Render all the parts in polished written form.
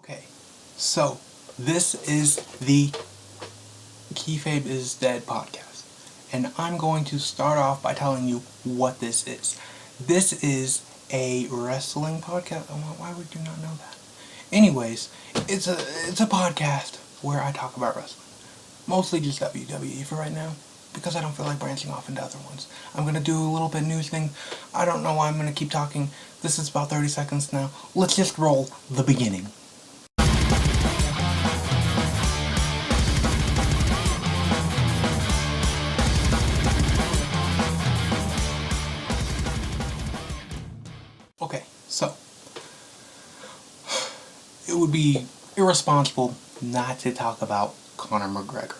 Okay, so this is the Kayfabe is Dead podcast, and I'm going to start off by telling you what this is. This is a wrestling podcast. Why would you not know that? Anyways, it's a podcast where I talk about wrestling, mostly just WWE for right now, because I don't feel like branching off into other ones. I'm gonna do a little bit news thing. I don't know why I'm gonna keep talking. This is about 30 seconds now. Let's just roll the beginning. Okay, so it would be irresponsible not to talk about Conor McGregor.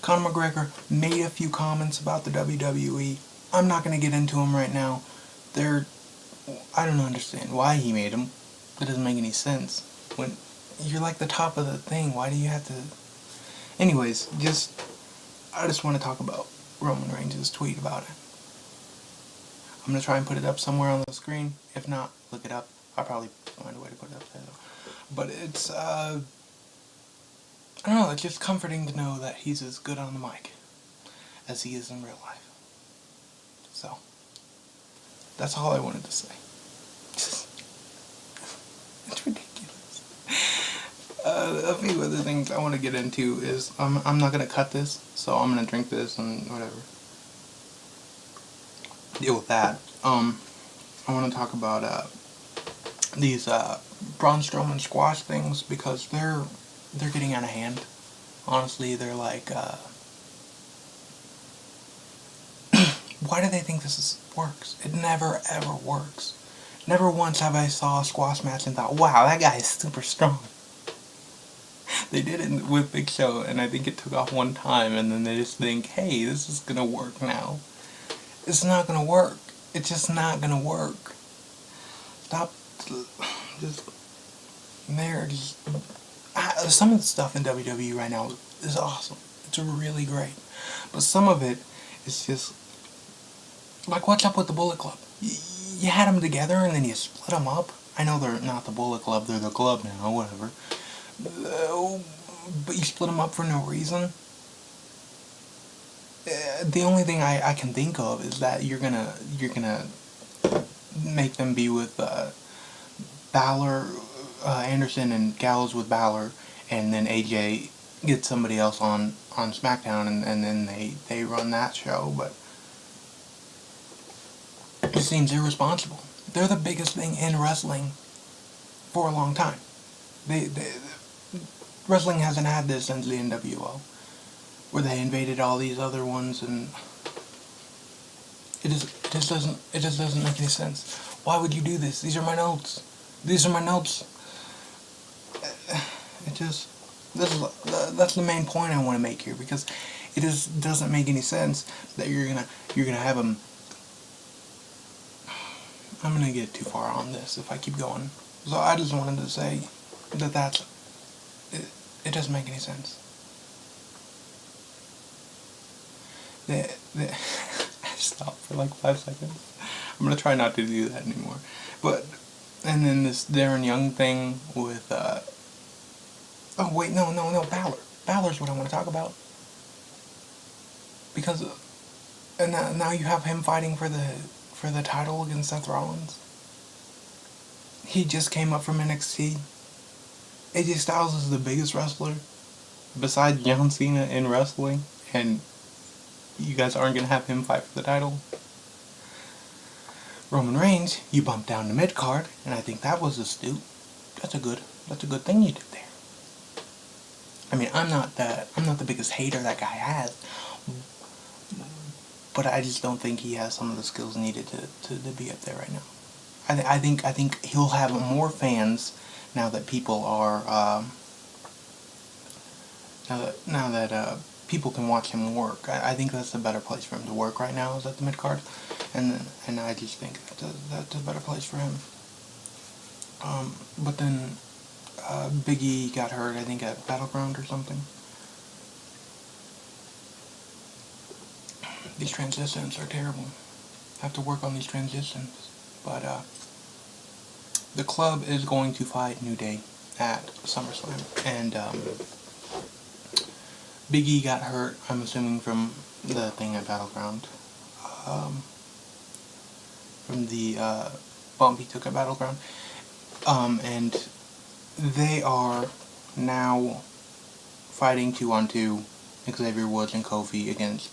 Conor McGregor made a few comments about the WWE. I'm not going to get into them right now. I don't understand why he made them. That doesn't make any sense. When you're like the top of the thing, why do you have to... Anyways, I just want to talk about Roman Reigns' tweet about it. I'm going to try and put it up somewhere on the screen. If not, look it up. I'll probably find a way to put it up there though. But it's, I don't know, it's just comforting to know that he's as good on the mic as he is in real life. So, that's all I wanted to say. It's ridiculous. A few other things I want to get into is, I'm not going to cut this, so I'm going to drink this and whatever. Deal with that. I want to talk about these Braun Strowman squash things because they're getting out of hand. Honestly, they're like, why do they think this works? It never ever works. Never once have I saw a squash match and thought, wow, that guy is super strong. They did it with Big Show, and I think it took off one time, and then they just think, hey, this is gonna work now. It's not gonna work. It's just not gonna work. Stop. Some of the stuff in WWE right now is awesome. It's really great. But some of it is just like, what's up with the Bullet Club? You had them together and then you split them up. I know they're not the Bullet Club, they're the club now, whatever. But you split them up for no reason. The only thing I can think of is that you're gonna make them be with Balor, Anderson, and Gallows with Balor, and then AJ gets somebody else on SmackDown, and then they run that show. But it seems irresponsible. They're the biggest thing in wrestling for a long time. Wrestling hasn't had this since the NWO, where they invaded all these other ones, and it just doesn't make any sense. Why would you do this? These are my notes. That's the main point I want to make here, because it just doesn't make any sense that you're gonna have them. I'm gonna get too far on this if I keep going. So I just wanted to say that it doesn't make any sense. Stop for like 5 seconds. I'm gonna try not to do that anymore. And then this Darren Young thing with, oh wait, no, Balor. Balor's what I want to talk about. Because, and now you have him fighting for the title against Seth Rollins. He just came up from NXT. AJ Styles is the biggest wrestler besides John Cena in wrestling, and you guys aren't gonna have him fight for the title. Roman Reigns, you bumped down to mid-card, and I think that was astute. That's a good thing you did there. I mean, I'm not the biggest hater that guy has, but I just don't think he has some of the skills needed to be up there right now. I think he'll have more fans now that people are now that people can watch him work. I think that's a better place for him to work right now, is at the mid-card. And I just think that's a better place for him. But then Big E got hurt, I think, at Battleground or something. These transitions are terrible. I have to work on these transitions. But the club is going to fight New Day at SummerSlam, and Big E got hurt, I'm assuming from the thing at Battleground, from the bump he took at Battleground, and they are now fighting 2-on-2, Xavier Woods and Kofi against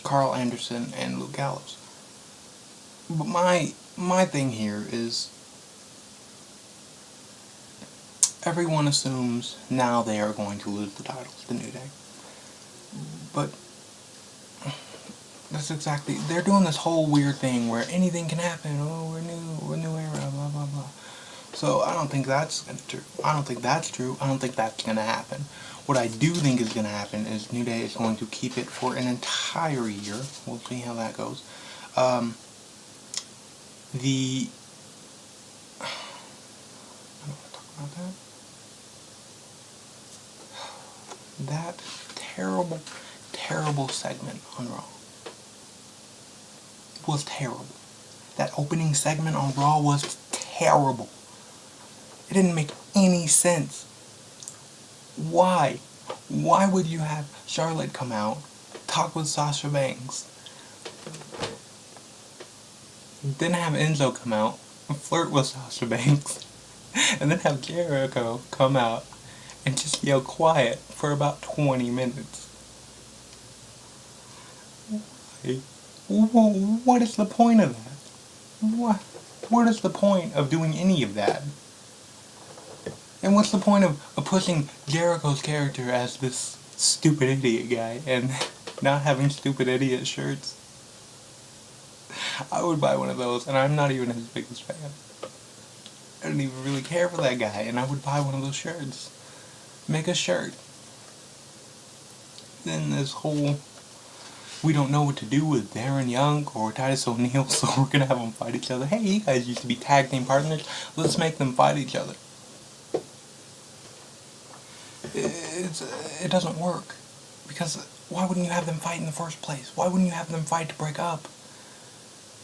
Carl Anderson and Luke Gallows. But my thing here is, everyone assumes now they are going to lose the titles to New Day. But that's exactly, they're doing this whole weird thing where anything can happen. Oh, we're new era, blah blah blah. So I don't think that's true. I don't think that's true. I don't think that's gonna happen. What I do think is gonna happen is New Day is going to keep it for an entire year. We'll see how that goes. I don't want to talk about that. That terrible segment on Raw was terrible. That opening segment on Raw was terrible. It didn't make any sense. Why? Why would you have Charlotte come out, talk with Sasha Banks, then have Enzo come out and flirt with Sasha Banks, and then have Jericho come out and just yell quiet for about 20 minutes? What is the point of that? What is the point of doing any of that? And what's the point of pushing Jericho's character as this stupid idiot guy and not having stupid idiot shirts? I would buy one of those, and I'm not even his biggest fan. I don't even really care for that guy, and I would buy one of those shirts. Make a shirt. Then this whole, we don't know what to do with Darren Young or Titus O'Neil, so we're gonna have them fight each other. Hey, you guys used to be tag team partners. Let's make them fight each other. It doesn't work. Because why wouldn't you have them fight in the first place? Why wouldn't you have them fight to break up?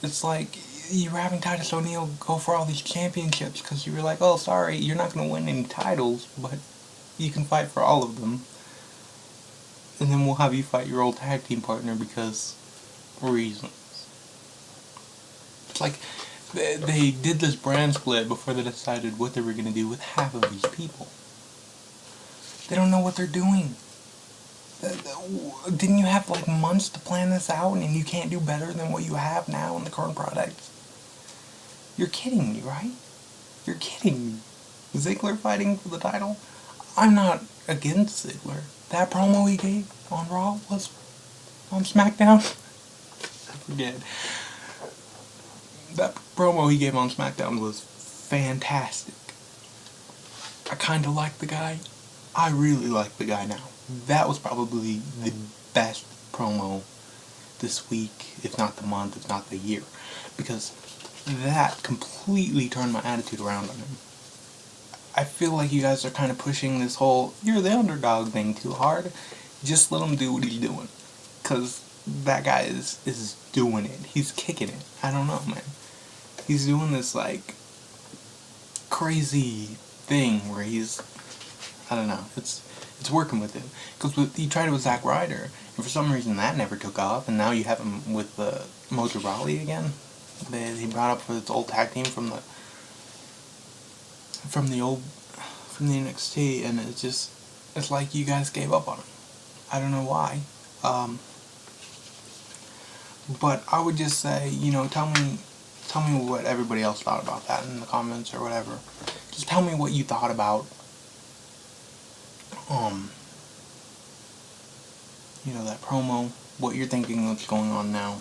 It's like you were having Titus O'Neil go for all these championships because you were like, oh, sorry, you're not going to win any titles, but you can fight for all of them. And then we'll have you fight your old tag team partner because reasons. It's like they did this brand split before they decided what they were going to do with half of these people. They don't know what they're doing. Didn't you have like months to plan this out, and you can't do better than what you have now in the current product? You're kidding me, right? You're kidding me. Ziggler fighting for the title? I'm not against Ziggler. That promo he gave on Raw was on SmackDown. I forget. That promo he gave on SmackDown was fantastic. I kind of like the guy. I really like the guy now. That was probably the best promo this week, if not the month, if not the year. Because that completely turned my attitude around on him. I feel like you guys are kind of pushing this whole, you're the underdog thing too hard. Just let him do what he's doing. Because that guy is doing it. He's kicking it. I don't know, man. He's doing this, like, crazy thing where he's, I don't know, it's working with him. Because he tried it with Zack Ryder, and for some reason that never took off, and now you have him with Mojo Rawley again. He brought up for his old tag team from the NXT, and it's like you guys gave up on him. I don't know why. But I would just say, tell me what everybody else thought about that in the comments or whatever. Just tell me what you thought about that promo, what you're thinking what's going on now,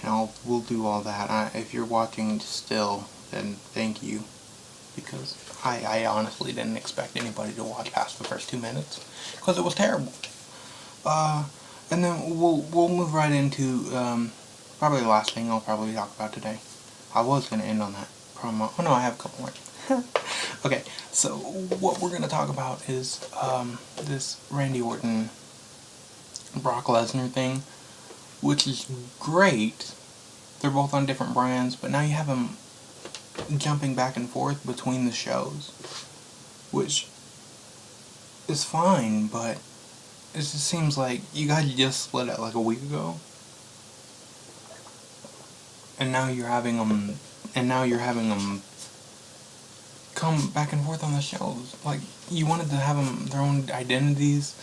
and we'll do all that. If you're watching still, then thank you, because I honestly didn't expect anybody to watch past the first 2 minutes, because it was terrible. And then we'll move right into probably the last thing I'll probably talk about today. I was going to end on that promo. Oh no, I have a couple more. Okay, so what we're going to talk about is this Randy Orton Brock Lesnar thing, which is great. They're both on different brands, but now you have them jumping back and forth between the shows. which is fine, but it just seems like you guys just split it like a week ago, and now you're having them, come back and forth on the shows. Like, you wanted to have them their own identities,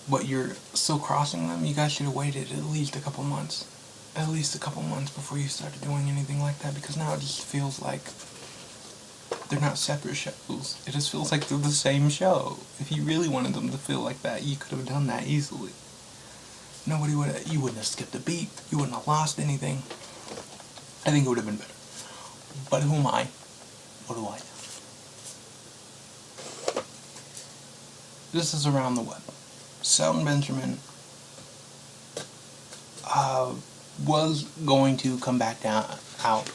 but you're still crossing them. You guys should have waited at least a couple months. At least a couple months before you started doing anything like that, because now it just feels like they're not separate shows. It just feels like they're the same show. If you really wanted them to feel like that, you could have done that easily. You wouldn't have skipped a beat. You wouldn't have lost anything. I think it would have been better. But who am I? What do I know? This is around the web. Selton Benjamin was going to come back out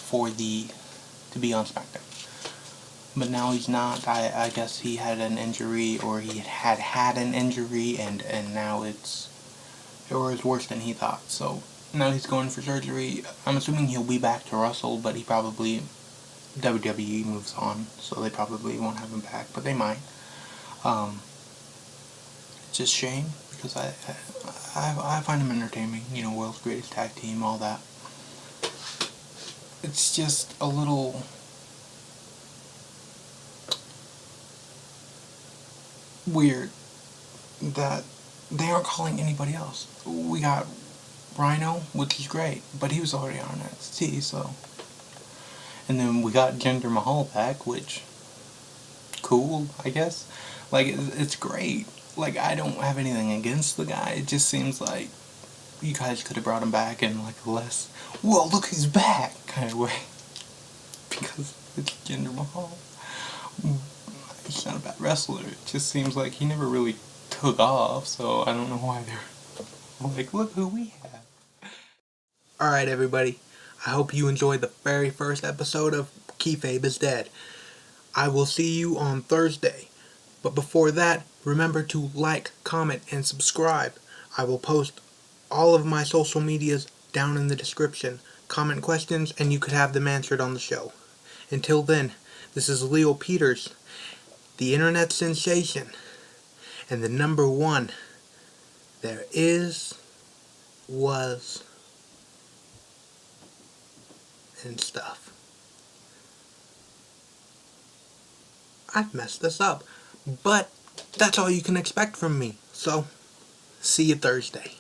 to be on SmackDown. But now he's not. I guess he had an injury, or he had an injury, and now it was worse than he thought. So now he's going for surgery. I'm assuming he'll be back to wrestle, but WWE moves on, so they probably won't have him back, but they might. It's a shame, because I find him entertaining. World's Greatest Tag Team, all that. It's just a little weird that they aren't calling anybody else. We got Rhino, which is great, but he was already on NXT, so. And then we got Jinder Mahal back, which, cool, I guess. Like, it's great. Like, I don't have anything against the guy. It just seems like you guys could have brought him back in like a less, whoa, look, he's back kind of way. Because it's Jinder Mahal. He's not a bad wrestler. It just seems like he never really took off, so I don't know why they're like, look who we have. Alright, everybody. I hope you enjoyed the very first episode of Kayfabe is Dead. I will see you on Thursday. But before that, remember to like, comment, and subscribe. I will post all of my social medias down in the description. Comment questions, and you could have them answered on the show. Until then, this is Leo Peters, the internet sensation, and the number one there is, was, and stuff. I've messed this up, but that's all you can expect from me. So, see you Thursday.